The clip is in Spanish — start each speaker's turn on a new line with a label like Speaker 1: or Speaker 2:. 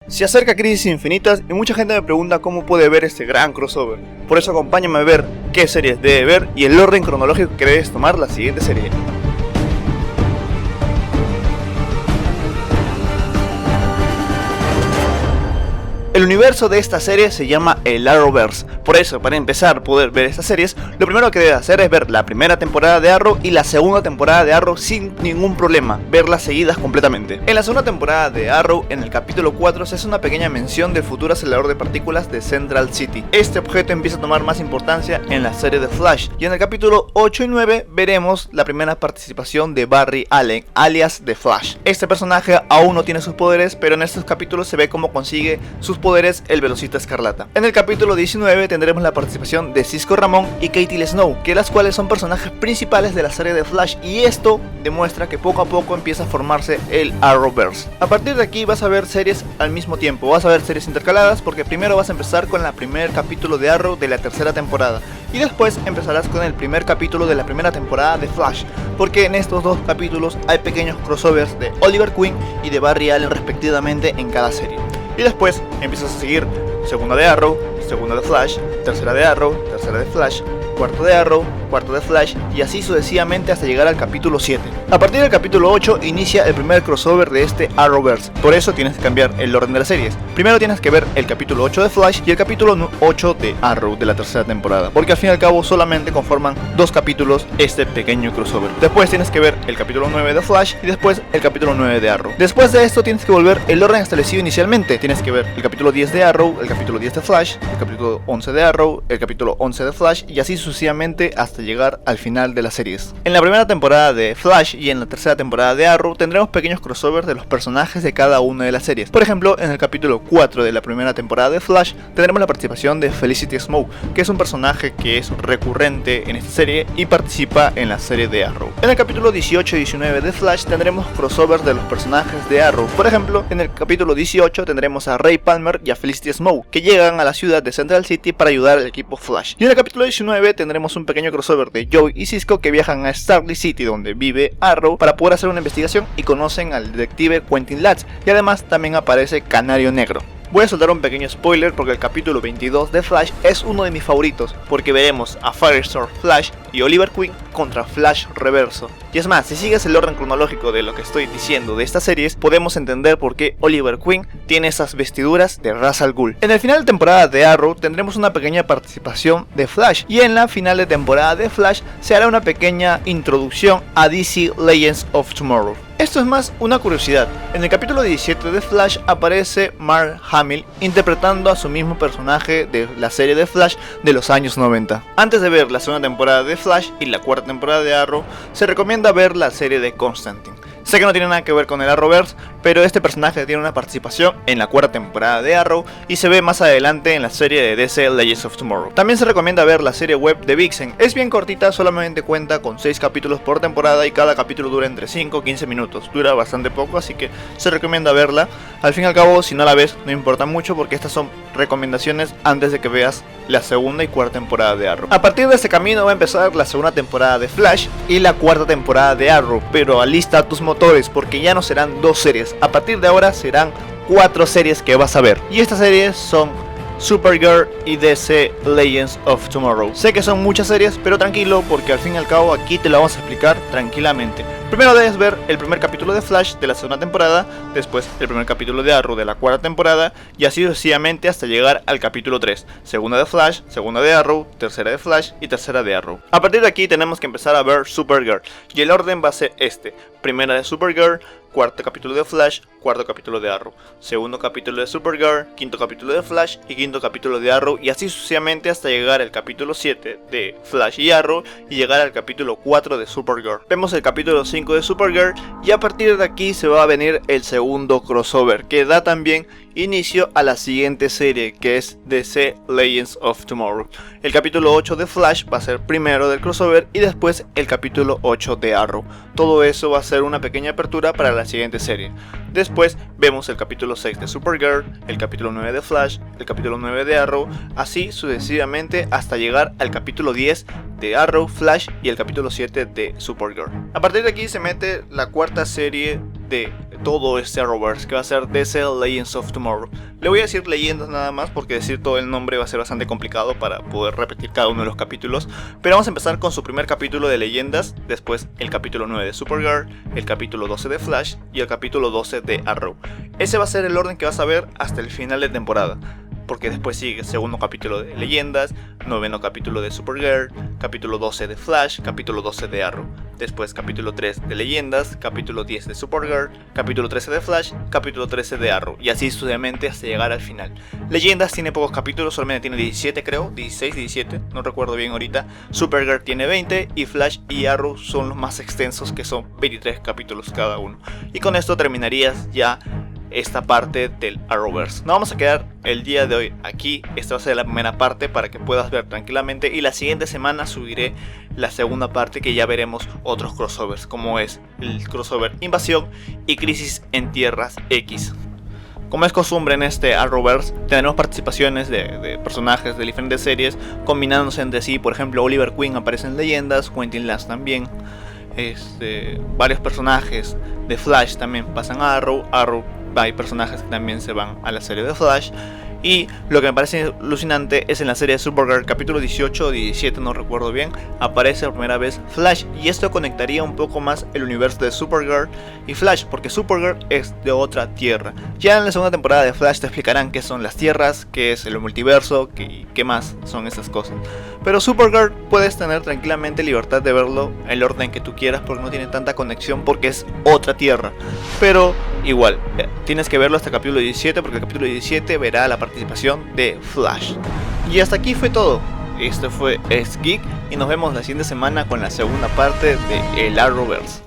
Speaker 1: Se acerca Crisis Infinitas y mucha gente me pregunta cómo puede ver este gran crossover. Por eso acompáñame a ver qué series debe ver y el orden cronológico que debes tomar la siguiente serie. El universo de esta serie se llama el Arrowverse. Por eso, para empezar a poder ver estas series, lo primero que debes hacer es ver la primera temporada de Arrow y la segunda temporada de Arrow sin ningún problema, verlas seguidas completamente. En la segunda temporada de Arrow, en el capítulo 4, se hace una pequeña mención del futuro acelerador de partículas de Central City. Este objeto empieza a tomar más importancia en la serie de Flash, y en el capítulo 8 y 9 veremos la primera participación de Barry Allen, alias The Flash. Este personaje aún no tiene sus poderes, pero en estos capítulos se ve cómo consigue sus poderes el Velocista Escarlata. En el capítulo 19 tendremos la participación de Cisco Ramón y Katie Snow, que las cuales son personajes principales de la serie de Flash, y esto demuestra que poco a poco empieza a formarse el Arrowverse. A partir de aquí vas a ver series al mismo tiempo, vas a ver series intercaladas, porque primero vas a empezar con el primer capítulo de Arrow de la tercera temporada y después empezarás con el primer capítulo de la primera temporada de Flash, porque en estos dos capítulos hay pequeños crossovers de Oliver Queen y de Barry Allen respectivamente en cada serie. Y después empiezas a seguir segunda de Arrow, segunda de Flash, tercera de Arrow, tercera de Flash, cuarto de Arrow, cuarto de Flash, y así sucesivamente hasta llegar al capítulo 7. A partir del capítulo 8 inicia el primer crossover de este Arrowverse. Por eso tienes que cambiar el orden de las series. Primero tienes que ver el capítulo 8 de Flash y el capítulo 8 de Arrow de la tercera temporada, porque al fin y al cabo solamente conforman dos capítulos este pequeño crossover. Después tienes que ver el capítulo 9 de Flash y después el capítulo 9 de Arrow. Después de esto tienes que volver el orden establecido inicialmente. Tienes que ver el capítulo 10 de Arrow, el capítulo 10 de Flash, el capítulo 11 de Arrow, el capítulo 11 de Flash, y así sucesivamente hasta llegar al final de las series. En la primera temporada de Flash y en la tercera temporada de Arrow tendremos pequeños crossovers de los personajes de cada una de las series. Por ejemplo, en el capítulo 4 de la primera temporada de Flash tendremos la participación de Felicity Smoke, que es un personaje que es recurrente en esta serie y participa en la serie de Arrow. En el capítulo 18 y 19 de Flash tendremos crossovers de los personajes de Arrow. Por ejemplo, en el capítulo 18 tendremos a Ray Palmer y a Felicity Smoke, que llegan a la ciudad de Central City para ayudar al equipo Flash. Y en el capítulo 19 tendremos un pequeño crossover de Joey y Cisco, que viajan a Starling City, donde vive Arrow, para poder hacer una investigación, y conocen al detective Quentin Lutz, y además también aparece Canario Negro. Voy a soltar un pequeño spoiler porque el capítulo 22 de Flash es uno de mis favoritos, porque veremos a Firestar Flash y Oliver Queen contra Flash Reverso. Y es más, si sigues el orden cronológico de lo que estoy diciendo de estas series, podemos entender por qué Oliver Queen tiene esas vestiduras de Ra's al Ghul. En el final de temporada de Arrow tendremos una pequeña participación de Flash, y en la final de temporada de Flash se hará una pequeña introducción a DC Legends of Tomorrow. Esto es más una curiosidad. En el capítulo 17 de Flash aparece Mark Hamill interpretando a su mismo personaje de la serie de Flash de los años 90. Antes de ver la segunda temporada de Flash y la cuarta temporada de Arrow, se recomienda ver la serie de Constantine. Sé que no tiene nada que ver con el Arrowverse, pero este personaje tiene una participación en la cuarta temporada de Arrow y se ve más adelante en la serie de DC Legends of Tomorrow. También se recomienda ver la serie web de Vixen. Es bien cortita, solamente cuenta con 6 capítulos por temporada y cada capítulo dura entre 5 y 15 minutos. Dura bastante poco, así que se recomienda verla. Al fin y al cabo, si no la ves, no importa mucho, porque estas son recomendaciones antes de que veas la segunda y cuarta temporada de Arrow. A partir de este camino va a empezar la segunda temporada de Flash y la cuarta temporada de Arrow, pero alista tus motores porque ya no serán 2 series. A partir de ahora serán 4 series que vas a ver, y estas series son Supergirl y DC Legends of Tomorrow. Sé que son muchas series, pero tranquilo, porque al fin y al cabo aquí te lo vamos a explicar tranquilamente. Primero debes ver el primer capítulo de Flash de la segunda temporada, después el primer capítulo de Arrow de la cuarta temporada, y así sucesivamente hasta llegar al capítulo 3. Segunda de Flash, segunda de Arrow, tercera de Flash y tercera de Arrow. A partir de aquí tenemos que empezar a ver Supergirl, y el orden va a ser este: primera de Supergirl, cuarto capítulo de Flash, cuarto capítulo de Arrow, segundo capítulo de Supergirl, quinto capítulo de Flash y quinto capítulo de Arrow, y así sucesivamente hasta llegar al capítulo 7 de Flash y Arrow y llegar al capítulo 4 de Supergirl. Vemos el capítulo 5 de Supergirl, y a partir de aquí se va a venir el segundo crossover, que da también inicio a la siguiente serie, que es DC Legends of Tomorrow. El capítulo 8 de Flash va a ser primero del crossover y después el capítulo 8 de Arrow. Todo eso va a ser una pequeña apertura para la siguiente serie. Después vemos el capítulo 6 de Supergirl, el capítulo 9 de Flash, el capítulo 9 de Arrow, así sucesivamente hasta llegar al capítulo 10 de Arrow, Flash y el capítulo 7 de Supergirl. A partir de aquí se mete la cuarta serie de todo este Arrowverse, que va a ser DC Legends of Tomorrow. Le voy a decir leyendas nada más, porque decir todo el nombre va a ser bastante complicado para poder repetir cada uno de los capítulos. Pero vamos a empezar con su primer capítulo de leyendas, después el capítulo 9 de Supergirl, el capítulo 12 de Flash y el capítulo 12 de Arrow. Ese va a ser el orden que vas a ver hasta el final de temporada, porque después sigue segundo capítulo de leyendas, noveno capítulo de Supergirl, capítulo 12 de Flash, capítulo 12 de Arrow, después capítulo 3 de leyendas, capítulo 10 de Supergirl, capítulo 13 de Flash, capítulo 13 de Arrow, y así sucesivamente hasta llegar al final. Leyendas tiene pocos capítulos, solamente tiene 17 creo, 16, 17, no recuerdo bien ahorita. Supergirl tiene 20 y Flash y Arrow son los más extensos, que son 23 capítulos cada uno. Y con esto terminarías ya esta parte del Arrowverse. No vamos a quedar el día de hoy aquí, esta va a ser la primera parte para que puedas ver tranquilamente, y la siguiente semana subiré la segunda parte, que ya veremos otros crossovers, como es el crossover Invasión y Crisis en Tierras X. Como es costumbre en este Arrowverse, tendremos participaciones de personajes de diferentes series combinándose entre sí. Por ejemplo, Oliver Queen aparece en leyendas, Quentin Lance también. Varios personajes de Flash también pasan a Arrow, hay personajes que también se van a la serie de Flash. Y lo que me parece alucinante es en la serie de Supergirl, capítulo 18 o 17, no recuerdo bien, aparece por primera vez Flash, y esto conectaría un poco más el universo de Supergirl y Flash, porque Supergirl es de otra tierra. Ya en la segunda temporada de Flash te explicarán qué son las tierras, qué es el multiverso, qué más son esas cosas. Pero Supergirl puedes tener tranquilamente libertad de verlo en el orden que tú quieras, porque no tiene tanta conexión, porque es otra tierra. Pero igual, tienes que verlo hasta el capítulo 17, porque el capítulo 17 verá la participación de Flash. Y hasta aquí fue todo. Esto fue Es Geek, y nos vemos la siguiente semana con la segunda parte de el Arrowverse.